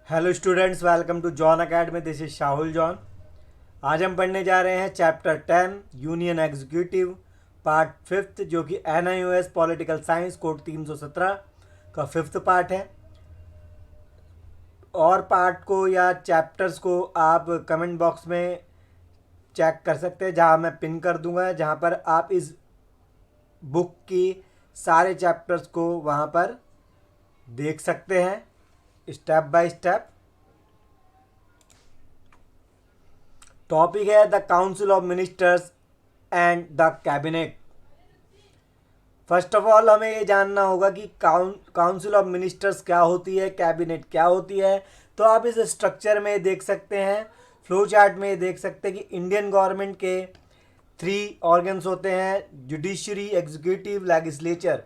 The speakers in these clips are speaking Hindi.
Hello students, welcome to John academy. This is Shahul John. आज हम पढ़ने जा रहे हैं चैप्टर 10 यूनियन एग्जीक्यूटिव पार्ट 5, जो कि NIOS पॉलिटिकल साइंस कोड 317 का 5th पार्ट है। और पार्ट को या चैप्टर्स को आप कमेंट बॉक्स में चेक कर सकते हैं, जहां मैं पिन कर दूंगा, जहां पर आप इस बुक की सारे चैप्टर्स को वहां पर देख सकते हैं स्टेप बाय स्टेप। टॉपिक है the council of ministers and the cabinet. First of all हमें ये जानना होगा कि काउंसिल ऑफ मिनिस्टर्स क्या होती है, कैबिनेट क्या होती है। तो आप इस स्ट्रक्चर में देख सकते हैं, फ्लो चार्ट में देख सकते हैं कि इंडियन गवर्नमेंट के 3 ऑर्गन्स होते हैं: जुडिशरी, एग्जीक्यूटिव, लेजिस्लेचर।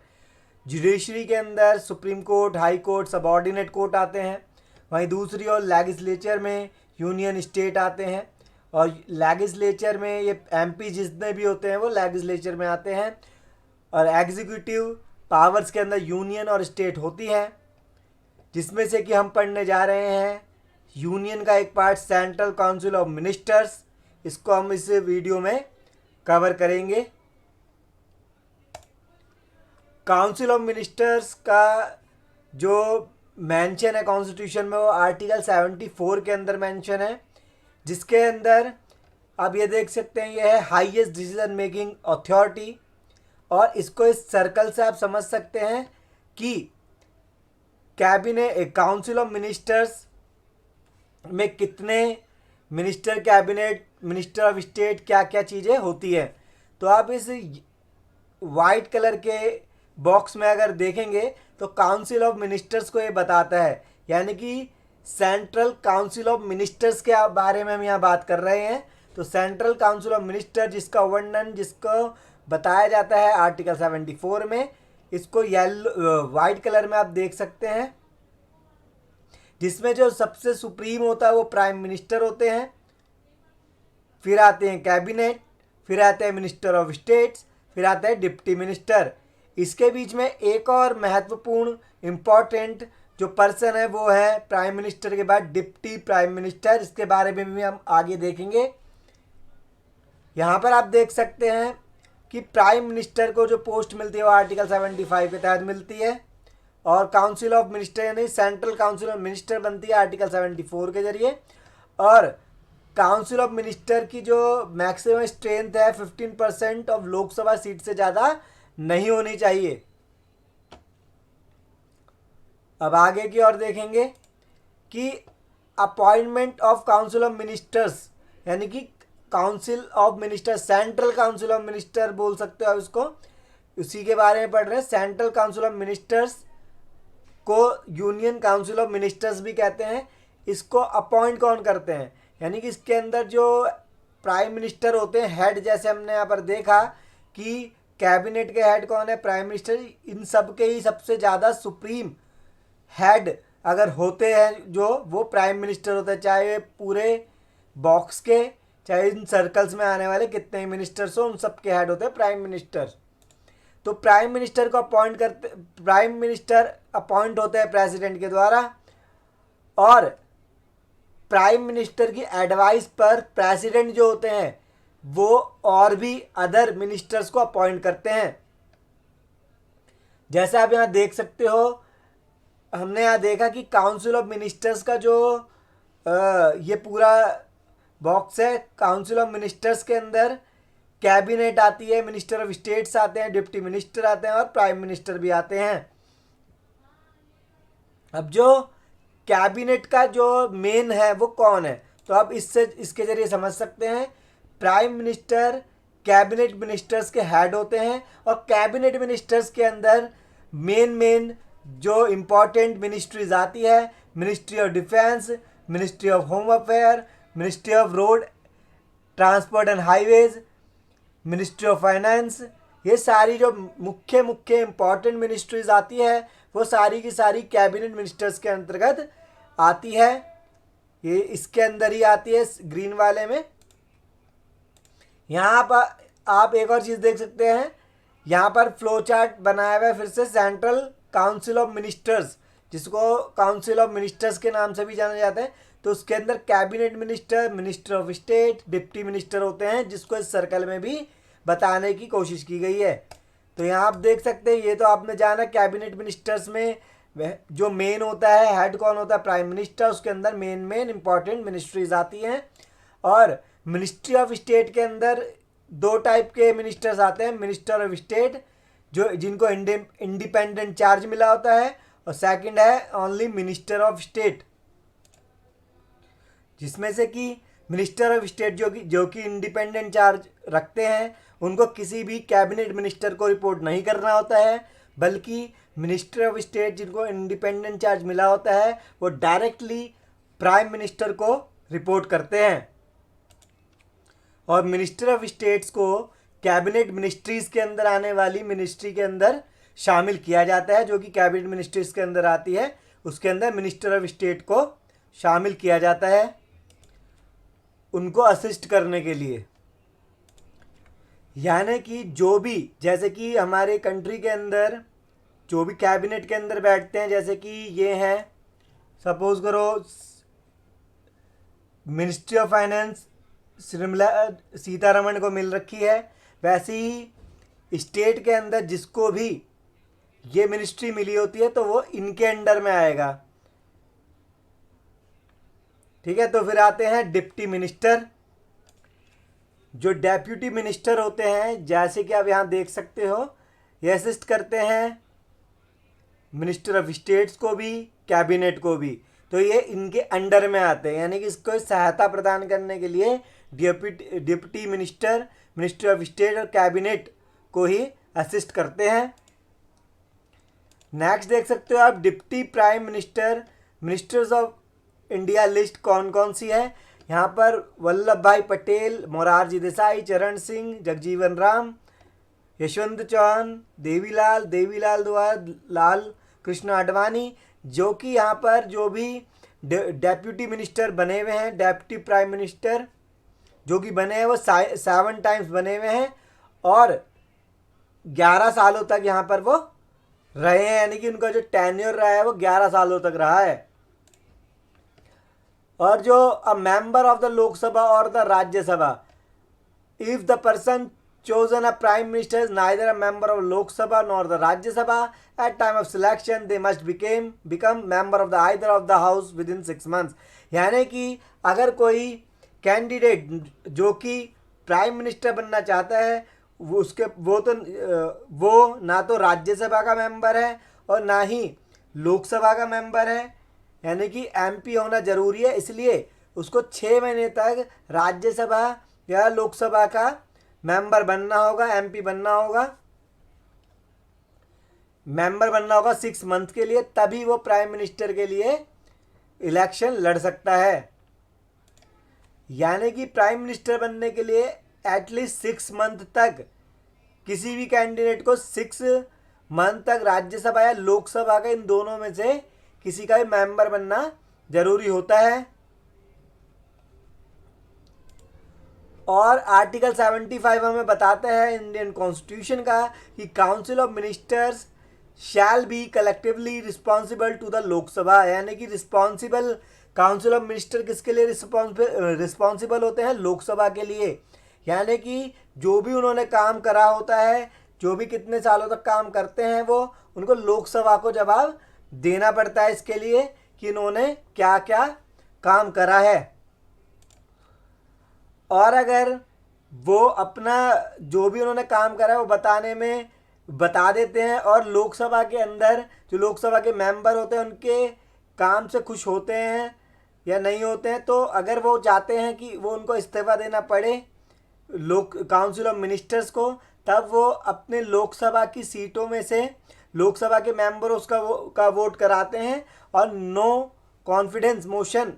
जुडिशरी के अंदर supreme court, high court, subordinate court आते हैं। वहीं दूसरी ओर लेजिस्लेचर में यूनियन स्टेट आते हैं, और लेजिस्लेचर में ये MP जितने भी होते हैं वो लेजिस्लेचर में आते हैं। और एग्जीक्यूटिव पावर्स के अंदर यूनियन और स्टेट होती है, जिसमें से कि हम पढ़ने जा रहे हैं यूनियन का एक part central council of ministers. इसको हम इस वीडियो में कवर करेंगे। काउंसिल ऑफ मिनिस्टर्स का जो मेंशन है कॉन्स्टिट्यूशन में, वो आर्टिकल 74 के अंदर मेंशन है, जिसके अंदर आप ये देख सकते हैं ये है हाईएस्ट डिसीजन मेकिंग अथॉरिटी। और इसको इस सर्कल से आप समझ सकते हैं कि कैबिनेट, काउंसिल ऑफ मिनिस्टर्स में कितने minister, cabinet, minister of state, क्या क्या चीज़ें होती है। तो आप इस वाइट कलर के बॉक्स में अगर देखेंगे तो काउंसिल ऑफ मिनिस्टर्स को ये बताता है, यानी कि सेंट्रल काउंसिल ऑफ मिनिस्टर्स के बारे में हम यहाँ बात कर रहे हैं। तो सेंट्रल काउंसिल ऑफ मिनिस्टर, जिसका वर्णन, जिसको बताया जाता है आर्टिकल 74 में, इसको येलो वाइट कलर में आप देख सकते हैं, जिसमें जो सबसे सुप्रीम होता है वो प्राइम मिनिस्टर होते हैं। फिर आते हैं कैबिनेट, फिर आते हैं मिनिस्टर ऑफ स्टेट्स, फिर आता है डिप्टी मिनिस्टर। इसके बीच में एक और महत्वपूर्ण इम्पॉर्टेंट जो पर्सन है वो है प्राइम मिनिस्टर के बाद डिप्टी प्राइम मिनिस्टर। इसके बारे में भी हम आगे देखेंगे। यहाँ पर आप देख सकते हैं कि प्राइम मिनिस्टर को जो पोस्ट मिलती है वो आर्टिकल 75 के तहत मिलती है, और काउंसिल ऑफ मिनिस्टर यानी सेंट्रल काउंसिल ऑफ मिनिस्टर बनती है आर्टिकल 74 के जरिए। और काउंसिल ऑफ मिनिस्टर की जो मैक्सिमम स्ट्रेंथ है 15% ऑफ लोकसभा सीट से ज़्यादा नहीं होनी चाहिए। अब आगे की ओर देखेंगे कि appointment of council of ministers, यानी कि council of minister, central council of minister बोल सकते हो इसको, उसी के बारे में पढ़ रहे हैं। सेंट्रल काउंसिल ऑफ मिनिस्टर्स को यूनियन काउंसिल ऑफ मिनिस्टर्स भी कहते हैं। इसको अपॉइंट कौन करते हैं, यानी कि इसके अंदर जो प्राइम मिनिस्टर होते हैं हेड, जैसे हमने यहाँ पर देखा कि कैबिनेट के हेड कौन है, प्राइम मिनिस्टर। इन सब के ही सबसे ज़्यादा सुप्रीम हेड अगर होते हैं जो, वो प्राइम मिनिस्टर होते हैं, चाहे पूरे बॉक्स के, चाहे इन सर्कल्स में आने वाले कितने ही मिनिस्टर्स हो, उन सब के हेड होते हैं प्राइम मिनिस्टर। तो प्राइम मिनिस्टर को अपॉइंट करते, प्राइम मिनिस्टर अपॉइंट होते हैं प्रेसिडेंट के द्वारा, और प्राइम मिनिस्टर की एडवाइस पर प्रेसिडेंट जो होते हैं वो और भी अदर मिनिस्टर्स को अपॉइंट करते हैं। जैसे आप यहाँ देख सकते हो, हमने यहाँ देखा कि काउंसिल ऑफ मिनिस्टर्स का जो ये पूरा बॉक्स है, काउंसिल ऑफ मिनिस्टर्स के अंदर कैबिनेट आती है, मिनिस्टर ऑफ स्टेट्स आते हैं, डिप्टी मिनिस्टर आते हैं, और प्राइम मिनिस्टर भी आते हैं। अब जो कैबिनेट का जो मेन है वो कौन है, तो आप इससे इसके जरिए समझ सकते हैं। प्राइम मिनिस्टर कैबिनेट मिनिस्टर्स के हेड होते हैं, और कैबिनेट मिनिस्टर्स के अंदर मेन जो इम्पोर्टेंट मिनिस्ट्रीज आती है: ministry of defence, ministry of home affair, ministry of road transport and highways, ministry of finance. ये सारी जो मुख्य इम्पॉर्टेंट मिनिस्ट्रीज आती है वो सारी की सारी कैबिनेट मिनिस्टर्स के अंतर्गत आती है। ये इसके अंदर ही आती है, ग्रीन वाले में। यहाँ पर आप एक और चीज़ देख सकते हैं, यहाँ पर फ्लो चार्ट बनाया हुआ है फिर से, सेंट्रल काउंसिल ऑफ मिनिस्टर्स जिसको काउंसिल ऑफ मिनिस्टर्स के नाम से भी जाना जाता है, तो उसके अंदर cabinet minister, minister of state, deputy minister होते हैं, जिसको इस सर्कल में भी बताने की कोशिश की गई है। तो यहाँ आप देख सकते हैं, ये तो आपने जाना कैबिनेट मिनिस्टर्स में जो मेन होता है, हेड कौन होता है, प्राइम मिनिस्टर, उसके अंदर मेन इंपॉर्टेंट मिनिस्ट्रीज आती हैं। और मिनिस्ट्री ऑफ स्टेट के अंदर दो टाइप के मिनिस्टर्स आते हैं, मिनिस्टर ऑफ स्टेट जो जिनको इंडिपेंडेंट चार्ज मिला होता है, और सेकंड है ओनली मिनिस्टर ऑफ स्टेट, जिसमें से कि मिनिस्टर ऑफ स्टेट जो कि इंडिपेंडेंट चार्ज रखते हैं, उनको किसी भी कैबिनेट मिनिस्टर को रिपोर्ट नहीं करना होता है, बल्कि मिनिस्टर ऑफ स्टेट जिनको इंडिपेंडेंट चार्ज मिला होता है वो डायरेक्टली प्राइम मिनिस्टर को रिपोर्ट करते हैं। और मिनिस्टर ऑफ स्टेट्स को कैबिनेट मिनिस्ट्रीज के अंदर आने वाली मिनिस्ट्री के अंदर शामिल किया जाता है, जो कि कैबिनेट मिनिस्ट्रीज के अंदर आती है, उसके अंदर मिनिस्टर ऑफ स्टेट को शामिल किया जाता है उनको असिस्ट करने के लिए। यानी कि जो भी, जैसे कि हमारे कंट्री के अंदर जो भी कैबिनेट के अंदर बैठते हैं, जैसे कि ये हैं, सपोज करो ministry of finance Nirmala Sitharaman को मिल रखी है, वैसे ही स्टेट के अंदर जिसको भी ये मिनिस्ट्री मिली होती है तो वो इनके अंडर में आएगा। ठीक है, तो फिर आते हैं डिप्टी मिनिस्टर। जो डेप्यूटी मिनिस्टर होते हैं, जैसे कि आप यहाँ देख सकते हो, ये असिस्ट करते हैं मिनिस्टर ऑफ स्टेट्स को भी, कैबिनेट को भी, तो ये इनके अंडर में आते हैं। यानी कि इसको सहायता प्रदान करने के लिए deputy minister, minister of state और कैबिनेट को ही असिस्ट करते हैं। नेक्स्ट देख सकते हो आप deputy prime minister, ministers of India list कौन कौन सी है। यहाँ पर वल्लभ भाई पटेल, मोरारजी देसाई, चरण सिंह, जगजीवन राम, यशवंत चौहान, देवीलाल दुआ, लाल कृष्ण आडवाणी, जो कि यहाँ पर जो भी डेप्यूटी मिनिस्टर बने हुए हैं, डेप्यूटी प्राइम मिनिस्टर जो कि बने हैं वो 7 टाइम्स बने हुए हैं और 11 सालों तक यहाँ पर वो रहे हैं। यानी कि उनका जो टेन्योर रहा है वो 11 सालों तक रहा है। और जो a member of the Lok Sabha और the Rajya Sabha, if the person chosen a prime minister is neither a member of Lok Sabha nor the Rajya Sabha at time of selection, they must become member of the either of the house within 6 months। यानी कि अगर कोई कैंडिडेट जो कि प्राइम मिनिस्टर बनना चाहता है वो ना तो राज्यसभा का मेंबर है और ना ही लोकसभा का मेंबर है, यानी कि एमपी होना जरूरी है। इसलिए उसको 6 महीने तक राज्यसभा या लोकसभा का मेंबर बनना होगा, एमपी बनना होगा, मेंबर बनना होगा 6 मंथ के लिए, तभी वो प्राइम मिनिस्टर के लिए इलेक्शन लड़ सकता है। यानी कि प्राइम मिनिस्टर बनने के लिए एटलीस्ट 6 मंथ तक किसी भी कैंडिडेट को 6 मंथ तक राज्यसभा या लोकसभा का इन दोनों में से किसी का भी मेंबर बनना जरूरी होता है। और आर्टिकल 75 हमें बताता है इंडियन कॉन्स्टिट्यूशन का कि council of ministers shall be collectively responsible to the Lok Sabha. यानी कि रिस्पॉन्सिबल काउंसिल ऑफ मिनिस्टर किसके लिए रिस्पॉन्सिबल होते हैं? लोकसभा के लिए। यानी कि जो भी उन्होंने काम करा होता है, जो भी कितने सालों तक काम करते हैं, वो उनको लोकसभा को जवाब देना पड़ता है इसके लिए कि इन्होंने क्या क्या काम करा है। और अगर वो अपना जो भी उन्होंने काम करा है वो बताने में बता देते हैं और लोकसभा के अंदर जो लोकसभा के मेंबर होते हैं उनके काम से खुश होते हैं या नहीं होते हैं, तो अगर वो चाहते हैं कि वो उनको इस्तीफा देना पड़े काउंसिल ऑफ मिनिस्टर्स को, तब वो अपने लोकसभा की सीटों में से लोकसभा के मेंबर का वोट कराते हैं और नो कॉन्फिडेंस मोशन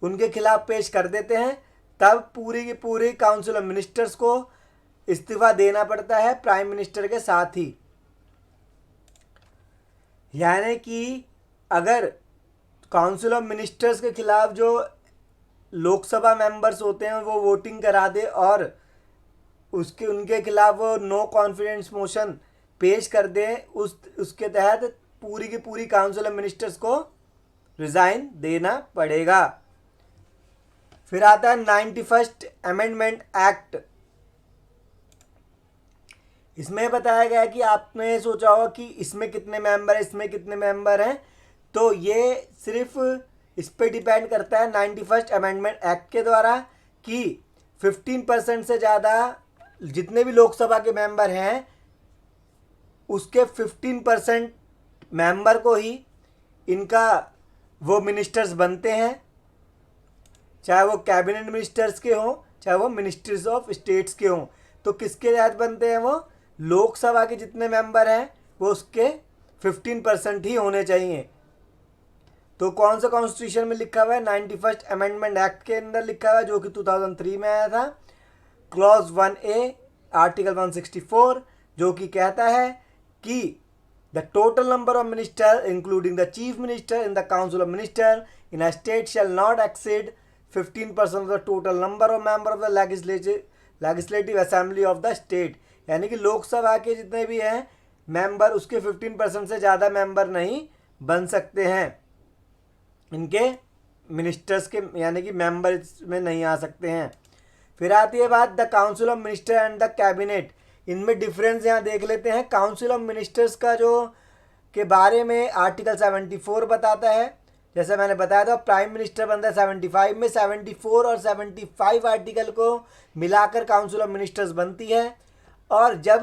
उनके खिलाफ पेश कर देते हैं। तब पूरी की पूरी काउंसिल ऑफ मिनिस्टर्स को इस्तीफा देना पड़ता है प्राइम मिनिस्टर के साथ ही। यानी कि अगर काउंसिल ऑफ मिनिस्टर्स के खिलाफ जो लोकसभा मेंबर्स होते हैं वो वोटिंग करा दे और उनके खिलाफ वो नो कॉन्फिडेंस मोशन पेश कर दे, उसके तहत पूरी की पूरी काउंसिल ऑफ मिनिस्टर्स को रिजाइन देना पड़ेगा। फिर आता है 91st अमेंडमेंट एक्ट। इसमें बताया गया है कि आपने सोचा होगा कि इसमें कितने मेंबर है, इसमें कितने मेंबर हैं, तो ये सिर्फ इस पे डिपेंड करता है 91st अमेंडमेंट एक्ट के द्वारा कि 15% से ज़्यादा जितने भी लोकसभा के मेंबर हैं उसके 15% मेंबर को ही इनका वो मिनिस्टर्स बनते हैं, चाहे वो कैबिनेट मिनिस्टर्स के हों चाहे वो मिनिस्टर्स ऑफ स्टेट्स के हों। तो किसके तहत बनते हैं? वो लोकसभा के जितने मेंबर हैं वो उसके 15% ही होने चाहिए। तो कौन सा कॉन्स्टिट्यूशन में लिखा हुआ है? 91st अमेंडमेंट एक्ट के अंदर लिखा हुआ है, जो कि 2003 में आया था। क्लॉज 1A आर्टिकल 164 जो कि कहता है कि the total number of minister including the chief minister in the council of minister in a state shall not exceed 15% of the total number of member of the legislative assembly of the state. यानी कि लोकसभा के जितने भी हैं मेंबर उसके 15% से ज़्यादा मेंबर नहीं बन सकते हैं, इनके मिनिस्टर्स के, यानी कि मेंबर में नहीं आ सकते हैं। फिर आती है बात the council of minister and the cabinet. इनमें डिफरेंस यहाँ देख लेते हैं। काउंसिल ऑफ मिनिस्टर्स का जो के बारे में आर्टिकल 74 बताता है, जैसे मैंने बताया था प्राइम मिनिस्टर बनता है 75 में। 74 और 75 आर्टिकल को मिलाकर काउंसिल ऑफ मिनिस्टर्स बनती है। और जब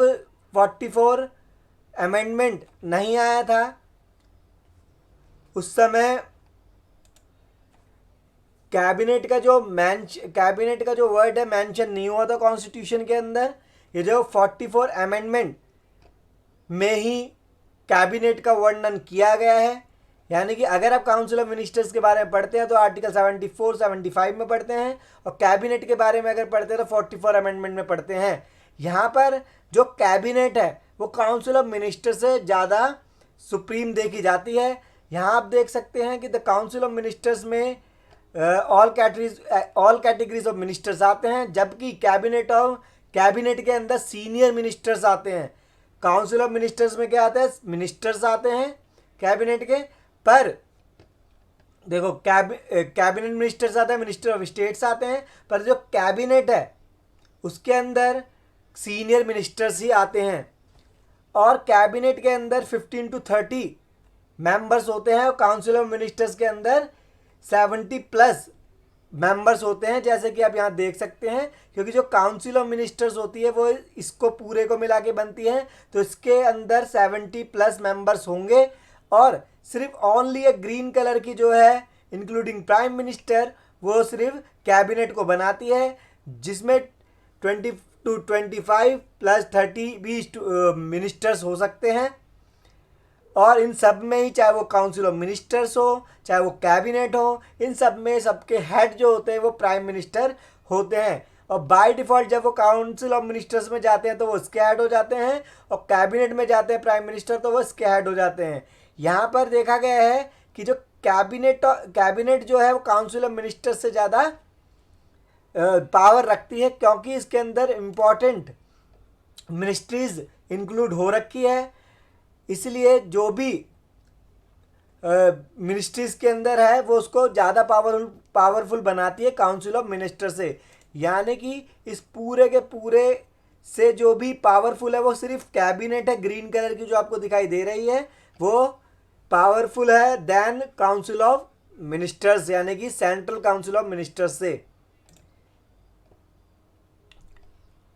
44 अमेंडमेंट नहीं आया था उस समय कैबिनेट का जो वर्ड है मेंशन नहीं हुआ था कॉन्स्टिट्यूशन के अंदर। ये जो 44 अमेंडमेंट में ही कैबिनेट का वर्णन किया गया है। यानी कि अगर आप काउंसिल ऑफ मिनिस्टर्स के बारे में पढ़ते हैं तो आर्टिकल 74 75 में पढ़ते हैं, और कैबिनेट के बारे में अगर पढ़ते हैं तो 44 अमेंडमेंट में पढ़ते हैं। यहाँ पर जो कैबिनेट है वो काउंसिल ऑफ मिनिस्टर से ज़्यादा सुप्रीम देखी जाती है। यहाँ आप देख सकते हैं कि द काउंसिल ऑफ मिनिस्टर्स में ऑल कैटेगरीज ऑफ मिनिस्टर्स आते हैं, जबकि कैबिनेट के अंदर सीनियर मिनिस्टर्स आते हैं। काउंसिल ऑफ मिनिस्टर्स में क्या आते हैं? मिनिस्टर्स आते हैं कैबिनेट के, पर देखो कैबिनेट मिनिस्टर्स आते हैं, मिनिस्टर ऑफ स्टेट्स आते हैं, पर जो कैबिनेट है उसके अंदर सीनियर मिनिस्टर्स ही आते हैं। और कैबिनेट के अंदर 15 to 30 मेंबर्स होते हैं, और काउंसिल ऑफ मिनिस्टर्स के अंदर 70+ मेंबर्स होते हैं, जैसे कि आप यहाँ देख सकते हैं। क्योंकि जो काउंसिल ऑफ मिनिस्टर्स होती है वो इसको पूरे को मिला के बनती है, तो इसके अंदर 70+ मेंबर्स होंगे। और सिर्फ ओनली एक ग्रीन कलर की जो है इंक्लूडिंग प्राइम मिनिस्टर वो सिर्फ कैबिनेट को बनाती है, जिसमें 20 to 25 + 30 भी मिनिस्टर्स हो सकते हैं। और इन सब में ही, चाहे वो काउंसिल ऑफ मिनिस्टर्स हो चाहे वो कैबिनेट हो, इन सब में सबके हेड जो होते हैं वो प्राइम मिनिस्टर होते हैं। और बाय डिफ़ॉल्ट जब वो काउंसिल ऑफ मिनिस्टर्स में जाते हैं तो वो इसके हेड हो जाते हैं, और कैबिनेट में जाते हैं प्राइम मिनिस्टर तो वो इसके हेड हो जाते हैं। यहाँ पर देखा गया है कि जो कैबिनेट जो है वो काउंसिल ऑफ मिनिस्टर्स से ज़्यादा पावर रखती है, क्योंकि इसके अंदर इम्पॉर्टेंट मिनिस्ट्रीज इंक्लूड हो रखी है। इसलिए जो भी मिनिस्ट्रीज के अंदर है वो उसको ज़्यादा पावरफुल बनाती है काउंसिल ऑफ मिनिस्टर से। यानी कि इस पूरे के पूरे से जो भी पावरफुल है वो सिर्फ कैबिनेट है, ग्रीन कलर की जो आपको दिखाई दे रही है वो पावरफुल है देन काउंसिल ऑफ मिनिस्टर्स, यानी कि सेंट्रल काउंसिल ऑफ मिनिस्टर्स से।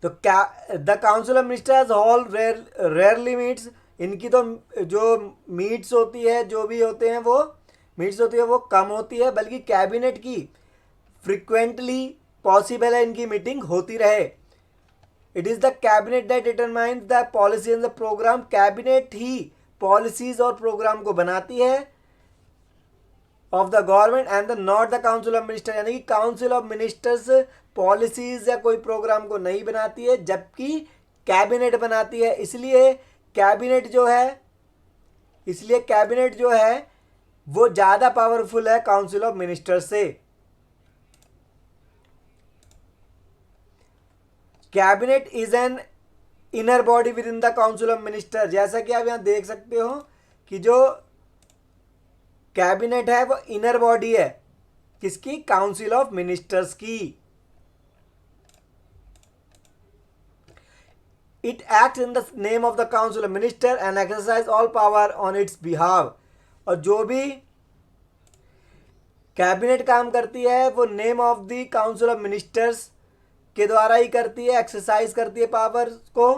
तो the council of ministers hall rarely meets. इनकी तो जो मीट्स होती है, जो भी होते हैं वो मीट्स होती है वो कम होती है, बल्कि कैबिनेट की फ्रिक्वेंटली पॉसिबल है इनकी मीटिंग होती रहे। It is the cabinet that determines the policy and the programme. Cabinet ही पॉलिसीज और प्रोग्राम को बनाती है of the government and the not the council of minister. यानी कि काउंसिल ऑफ मिनिस्टर्स पॉलिसीज या कोई प्रोग्राम को नहीं बनाती है, जबकि कैबिनेट बनाती है। इसलिए कैबिनेट जो है वो ज़्यादा पावरफुल है काउंसिल ऑफ मिनिस्टर्स से। Cabinet is an inner body with in the council of minister. जैसा कि आप यहाँ देख सकते हो कि जो कैबिनेट है वो इनर बॉडी है किसकी, काउंसिल ऑफ मिनिस्टर्स की। It act in the name of the council of minister and exercise all power on it's बिहाव। और जो भी कैबिनेट काम करती है वो name of the council of ministers के द्वारा ही करती है, एक्सरसाइज करती है पावर को।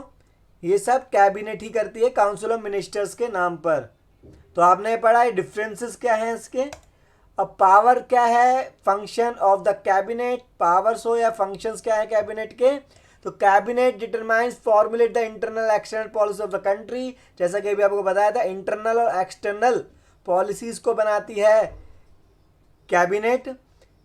ये सब कैबिनेट ही करती है काउंसिल ऑफ मिनिस्टर्स के नाम पर। तो आपने पढ़ा है डिफरेंसेस क्या हैं इसके। अब पावर क्या है, function of the cabinet, powers हो या फंक्शंस क्या है कैबिनेट के। तो cabinet determines formulate the internal external policy of the country, जैसा कि अभी आपको बताया था इंटरनल और एक्सटर्नल पॉलिसीज को बनाती है cabinet.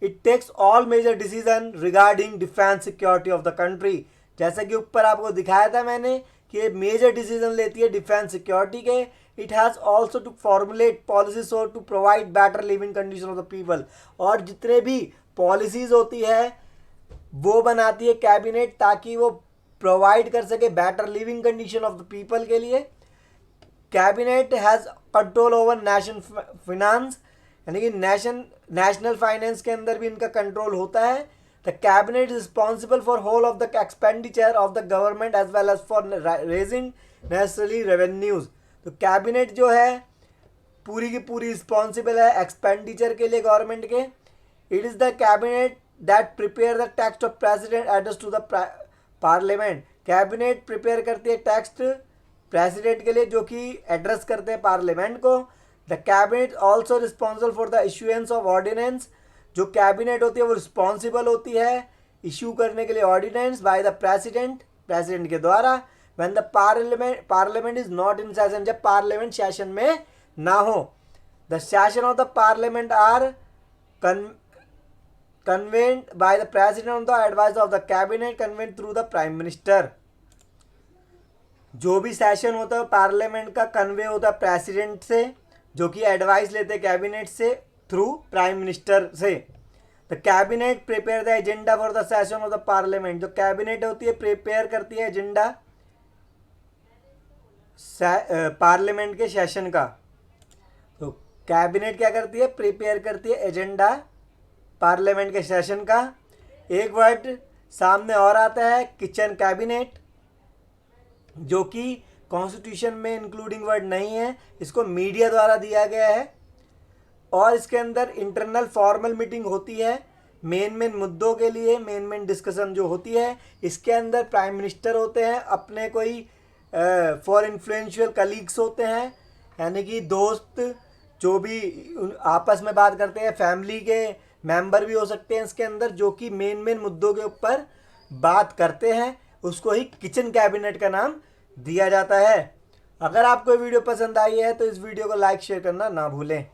It takes all major decision regarding defence security of the country, जैसा कि ऊपर आपको दिखाया था मैंने कि ये मेजर डिसीजन लेती है डिफेंस सिक्योरिटी के। It has also to formulate policies और to provide better living condition of the people, और जितने भी पॉलिसीज होती है वो बनाती है कैबिनेट ताकि वो प्रोवाइड कर सके better living condition of the people के लिए। Cabinet has control over national finance, यानी कि नेशनल फाइनेंस के अंदर भी इनका कंट्रोल होता है। The cabinet is responsible for whole of the expenditure of the government as well as for raising necessary revenues. तो कैबिनेट जो है पूरी की पूरी रिस्पॉन्सिबल है एक्सपेंडिचर के लिए गवर्नमेंट के। It is the cabinet that prepare the text of president address to the parliament. Cabinet prepare करती है टेक्स्ट प्रेसिडेंट के लिए जो कि एड्रेस करते हैं पार्लियामेंट को। The cabinet also responsible for the issuance of ordinance, जो कैबिनेट होती है वो रिस्पॉन्सिबल होती है इशू करने के लिए ऑर्डिनेंस बाय द प्रेसिडेंट के द्वारा। When the parliament is not in session, जब पार्लियामेंट सेशन में ना हो। The session of the parliament are convened by the president on the advice of the cabinet convened through the prime minister. जो भी सेशन होता है पार्लियामेंट का कन्वे होता है प्रेसिडेंट से, जो कि एडवाइस लेते हैं कैबिनेट से थ्रू प्राइम मिनिस्टर से। The cabinet prepare the agenda for the session of the parliament, जो कैबिनेट होती है प्रिपेयर करती है एजेंडा पार्लियामेंट के सेशन का। तो कैबिनेट क्या करती है, प्रिपेयर करती है एजेंडा पार्लियामेंट के सेशन का। एक वर्ड सामने और आता है किचन कैबिनेट, जो कि कॉन्स्टिट्यूशन में इंक्लूडिंग वर्ड नहीं है, इसको मीडिया द्वारा दिया गया है। और इसके अंदर इंटरनल फॉर्मल मीटिंग होती है मेन मुद्दों के लिए, मेन डिस्कशन जो होती है। इसके अंदर प्राइम मिनिस्टर होते हैं, अपने कोई फॉर इन्फ्लुएंशियल कलीग्स होते हैं, यानी कि दोस्त जो भी आपस में बात करते हैं, फैमिली के मेंबर भी हो सकते हैं इसके अंदर, जो कि मेन मुद्दों के ऊपर बात करते हैं। उसको ही किचन कैबिनेट का नाम दिया जाता है। अगर आपको वीडियो पसंद आई है तो इस वीडियो को लाइक शेयर करना ना भूलें।